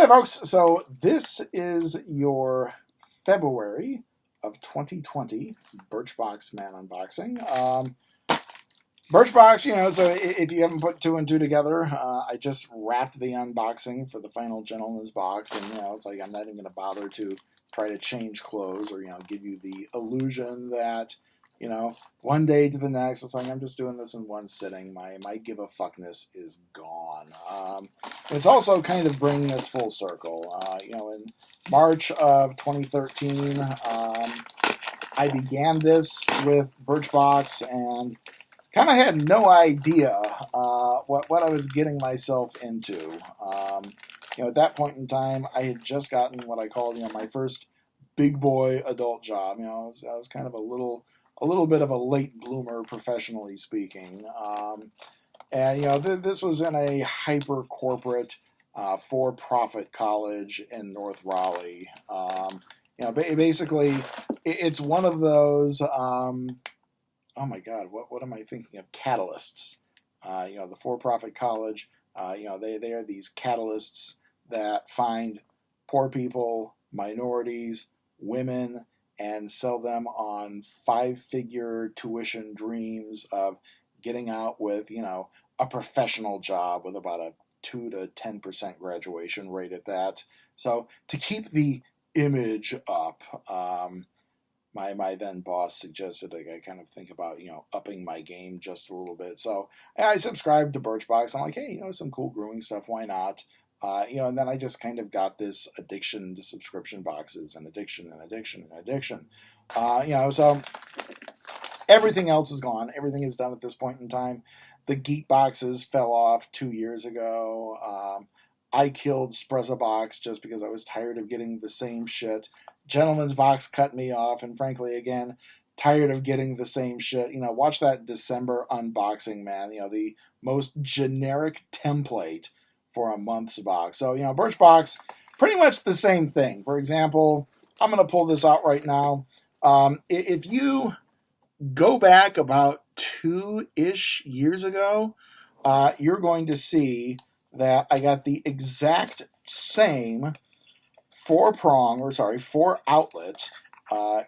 Hey folks, so this is your February of 2020 Birchbox Man unboxing. Birchbox, so if you haven't put two and two together, I just wrapped the unboxing for the final gentleman's box, and it's like I'm not even going to bother to try to change clothes or give you the illusion that one day to the next, it's like I'm just doing this in one sitting. My give a fuckness is gone. It's also kind of bringing us full circle. In March of 2013, I began this with Birchbox and kind of had no idea what I was getting myself into. At that point in time, I had just gotten what I called my first big boy adult job. I was kind of a little bit of a late bloomer, professionally speaking. This was in a hyper corporate, for-profit college in North Raleigh. Basically, it's one of those. Oh my God, what am I thinking of? Catalysts. The for-profit college. They are these catalysts that find poor people, minorities, women, and sell them on five-figure tuition dreams of getting out with, a professional job with about a 2 to 10% graduation rate at that. So to keep the image up, my then boss suggested I kind of think about, upping my game just a little bit. So I subscribed to Birchbox. I'm like, hey, some cool grooming stuff. Why not? And then I just kind of got this addiction to subscription boxes and addiction. So everything else is gone. Everything is done at this point in time. The geek boxes fell off 2 years ago. I killed Sprezza Box just because I was tired of getting the same shit. Gentleman's Box cut me off, and frankly, again, tired of getting the same shit. Watch that December unboxing, man. The most generic template for a month's box. So, Birchbox, pretty much the same thing. For example, I'm going to pull this out right now. If you go back about 2-ish years ago, you're going to see that I got the exact same 4-outlet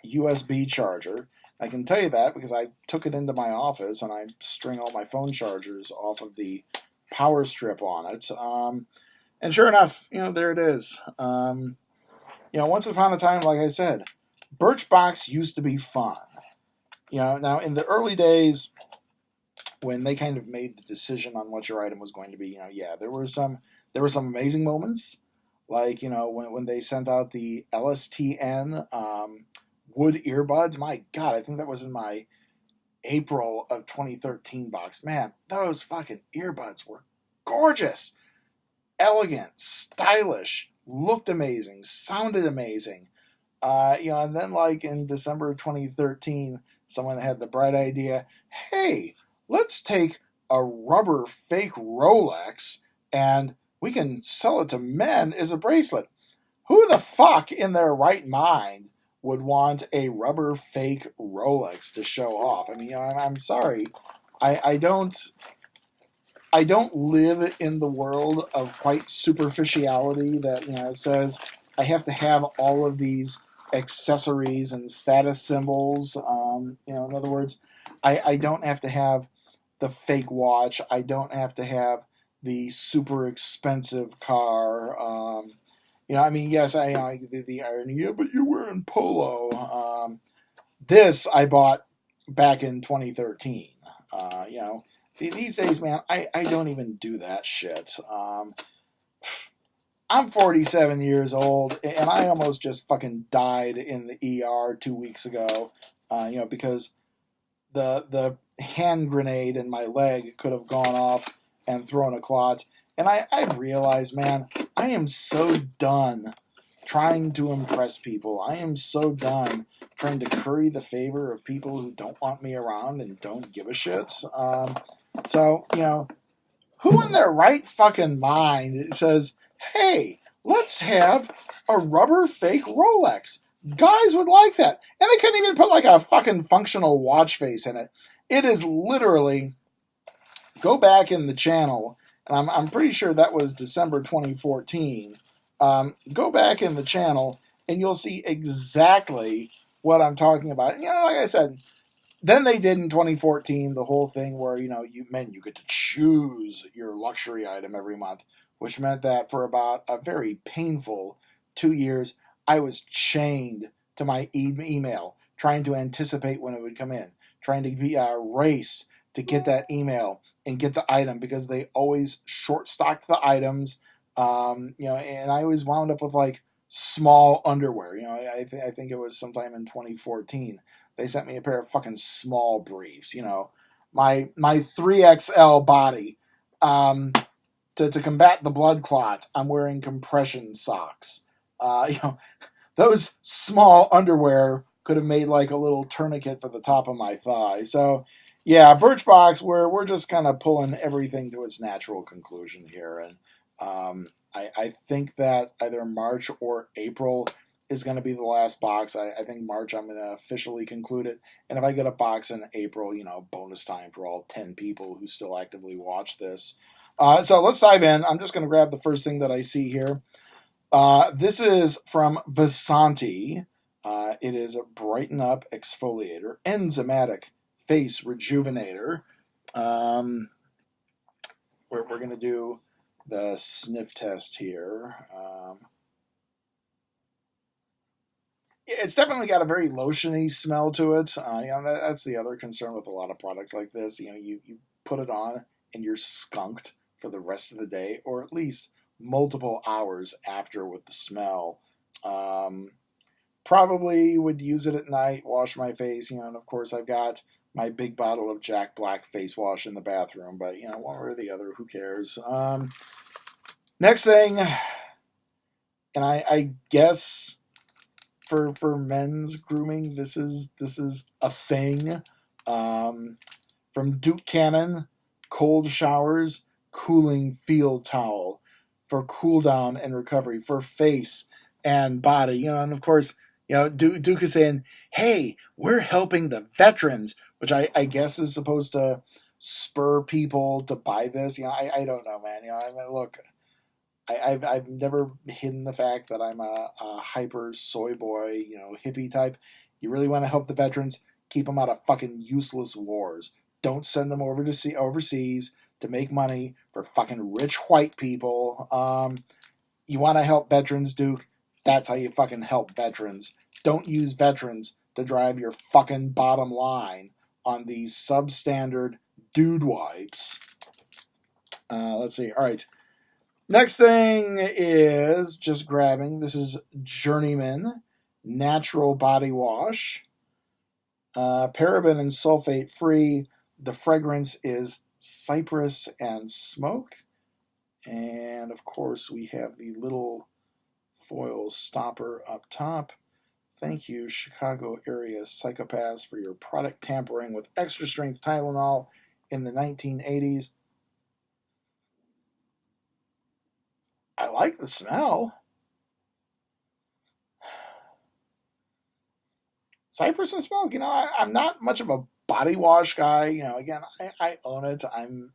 USB charger. I can tell you that because I took it into my office and I string all my phone chargers off of the power strip on it. And sure enough, there it is. Once upon a time, like I said, Birchbox used to be fun. Now in the early days, when they kind of made the decision on what your item was going to be, there were some amazing moments. Like, when they sent out the LSTN wood earbuds. My God, I think that was in my April of 2013 box. Man, those fucking earbuds were gorgeous, elegant, stylish, looked amazing, sounded amazing. And then like in December of 2013, someone had the bright idea, hey, let's take a rubber fake Rolex and we can sell it to men as a bracelet. Who the fuck in their right mind would want a rubber fake Rolex to show off? I mean, I'm sorry. I don't live in the world of white superficiality that, says I have to have all of these accessories and status symbols. In other words, I don't have to have the fake watch. I don't have to have the super expensive car. Yes, the irony, yeah, but you're wearing polo. This I bought back in 2013. These days, man, I don't even do that shit. I'm 47 years old, and I almost just fucking died in the ER 2 weeks ago, because the hand grenade in my leg could have gone off and thrown a clot. And I realized, man, I am so done trying to impress people. I am so done trying to curry the favor of people who don't want me around and don't give a shit. Who in their right fucking mind says, hey, let's have a rubber fake Rolex? Guys would like that. And they couldn't even put like a fucking functional watch face in it. It is literally, go back in the channel, and I'm pretty sure that was December 2014. Go back in the channel and you'll see exactly what I'm talking about. And, like I said, then they did in 2014 the whole thing where you get to choose your luxury item every month, which meant that for about a very painful 2 years, I was chained to my email, trying to anticipate when it would come in, trying to be a race to get that email and get the item because they always short stocked the items. And I always wound up with like small underwear. I think it was sometime in 2014 they sent me a pair of fucking small briefs. My 3XL body. To combat the blood clot, I'm wearing compression socks. Those small underwear could have made like a little tourniquet for the top of my thigh. So, yeah, Birchbox, we're just kind of pulling everything to its natural conclusion here, and I think that either March or April is going to be the last box. I think March I'm going to officially conclude it, and if I get a box in April, bonus time for all 10 people who still actively watch this. So let's dive in. I'm just going to grab the first thing that I see here. This is from Vasanti. It is a Brighten Up Exfoliator, Enzymatic Face Rejuvenator. We're going to do the sniff test here. It's definitely got a very lotiony smell to it. That's the other concern with a lot of products like this. You put it on and you're skunked for the rest of the day, or at least multiple hours after with the smell. Probably would use it at night, wash my face, and of course I've got my big bottle of Jack Black face wash in the bathroom, but one way or the other, who cares? Next thing, and I guess for men's grooming, this is a thing. From Duke Cannon, cold showers, cooling field towel for cool down and recovery for face and body. And of course, Duke is saying, hey, we're helping the veterans, which I guess is supposed to spur people to buy this. I don't know, man. Look, I've never hidden the fact that I'm a hyper soy boy, hippie type. You really want to help the veterans? Keep them out of fucking useless wars. Don't send them overseas to make money for fucking rich white people. You want to help veterans, Duke? That's how you fucking help veterans. Don't use veterans to drive your fucking bottom line on these substandard dude wipes. Let's see. All right. Next thing is just grabbing. This is Journeyman Natural Body Wash. Paraben and sulfate free. The fragrance is cypress and smoke. And of course, we have the little foil stopper up top. Thank you, Chicago area psychopaths, for your product tampering with extra strength Tylenol in the 1980s. I like the smell. Cypress and smoke. I'm not much of a body wash guy. Again, I own it. I'm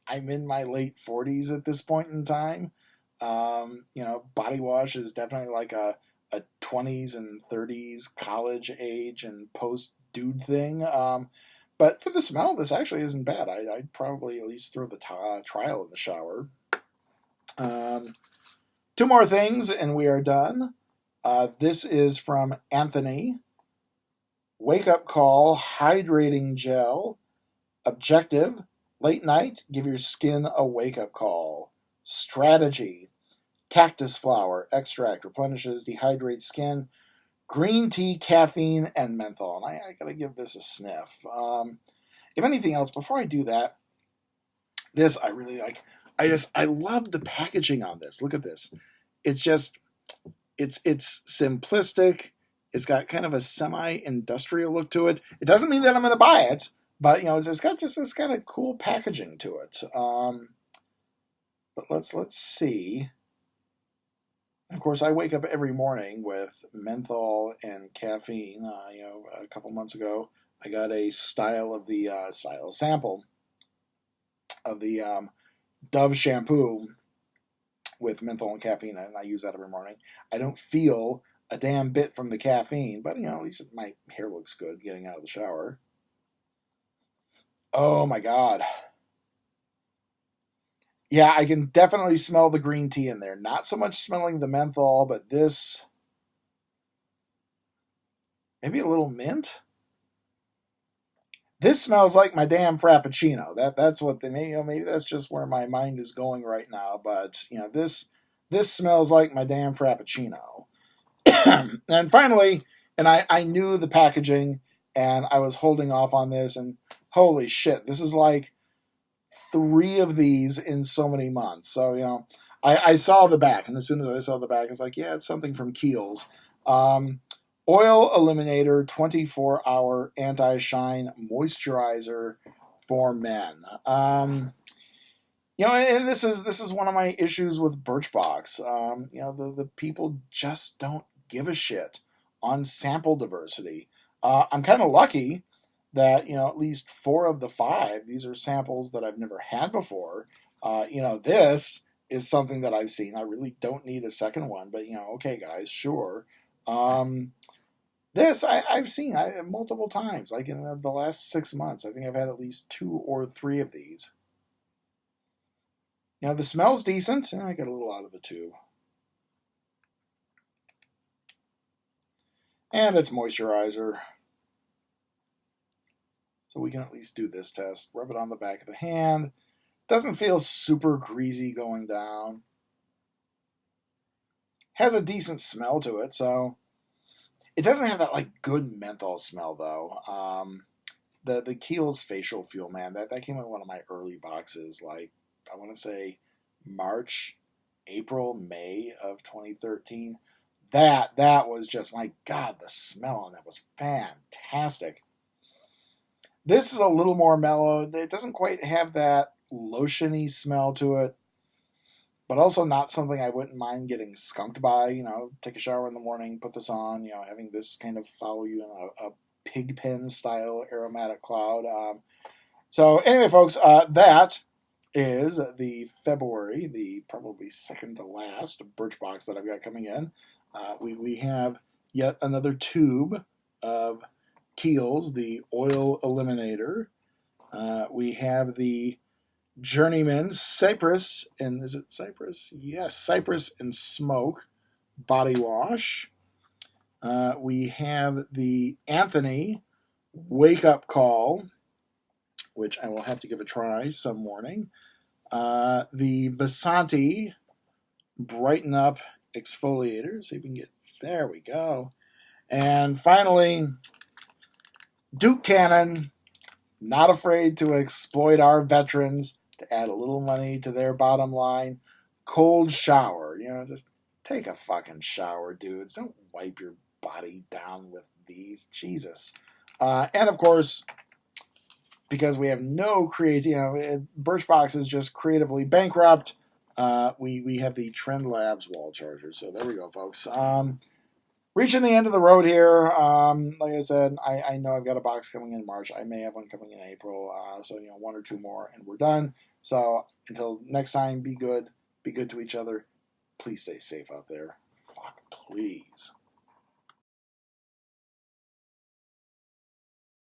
in my late 40s at this point in time. Body wash is definitely like a 20s and 30s college age and post dude thing. But for the smell, this actually isn't bad. I'd probably at least throw the trial in the shower. Two more things and we are done. This is from Anthony. Wake Up Call Hydrating Gel. Objective. Late night, give your skin a wake-up call. Strategy. Cactus flower extract replenishes dehydrates skin. Green tea, caffeine, and menthol. And I gotta give this a sniff. If anything else, before I do that, this I really like. I love the packaging on this. Look at this. It's simplistic. It's got kind of a semi-industrial look to it. It doesn't mean that I'm going to buy it, but it's got just this kind of cool packaging to it. But let's see. Of course, I wake up every morning with menthol and caffeine. A couple months ago, I got a sample of the Dove shampoo, with menthol and caffeine, and I use that every morning. I don't feel a damn bit from the caffeine, but at least my hair looks good getting out of the shower. Oh my God. Yeah, I can definitely smell the green tea in there. Not so much smelling the menthol, but this, maybe a little mint. This smells like my damn frappuccino. That's what they maybe that's just where my mind is going right now. But this smells like my damn frappuccino. And finally, and I knew the packaging, and I was holding off on this, and holy shit, this is like 3 of these in so many months. So I saw the back, and as soon as I saw the back, it's like, yeah, it's something from Kiehl's. Oil Eliminator 24-hour anti-shine moisturizer for men. And this is one of my issues with Birchbox. The people just don't give a shit on sample diversity. I'm kind of lucky that at least 4 of the 5 these are samples that I've never had before. This is something that I've seen. I really don't need a second one, but okay, guys, sure. This I've seen multiple times, like in the last 6 months. I think I've had at least 2 or 3 of these. The smell's decent. I get a little out of the tube. And it's moisturizer. So we can at least do this test. Rub it on the back of the hand. Doesn't feel super greasy going down. Has a decent smell to it, so it doesn't have that like good menthol smell though. The Kiehl's facial fuel, man, that came in one of my early boxes, like I want to say March, April, May of 2013. That was just, my God, the smell on that was fantastic. This is a little more mellow. It doesn't quite have that lotiony smell to it, but also not something I wouldn't mind getting skunked by. Take a shower in the morning, put this on, having this kind of follow you in a pig pen style aromatic cloud. So anyway, folks, that is the February, the probably second to last Birchbox that I've got coming in. We have yet another tube of Kiehl's, the Oil Eliminator. We have the Journeyman Cypress, and is it Cypress? Yes, Cypress and Smoke body wash. We have the Anthony Wake Up Call, which I will have to give a try some morning. The Vasanti Brighten Up Exfoliator. See if we can get, there we go. And finally, Duke Cannon, not afraid to exploit our veterans to add a little money to their bottom line. Cold shower. Just take a fucking shower, dudes. Don't wipe your body down with these. Jesus. And of course, because we have no Birchbox is just creatively bankrupt. We have the Trend Labs wall charger. So there we go, folks. Reaching the end of the road here. Like I said, I know I've got a box coming in March. I may have one coming in April. So 1 or 2 more, and we're done. So until next time, be good. Be good to each other. Please stay safe out there. Fuck, please.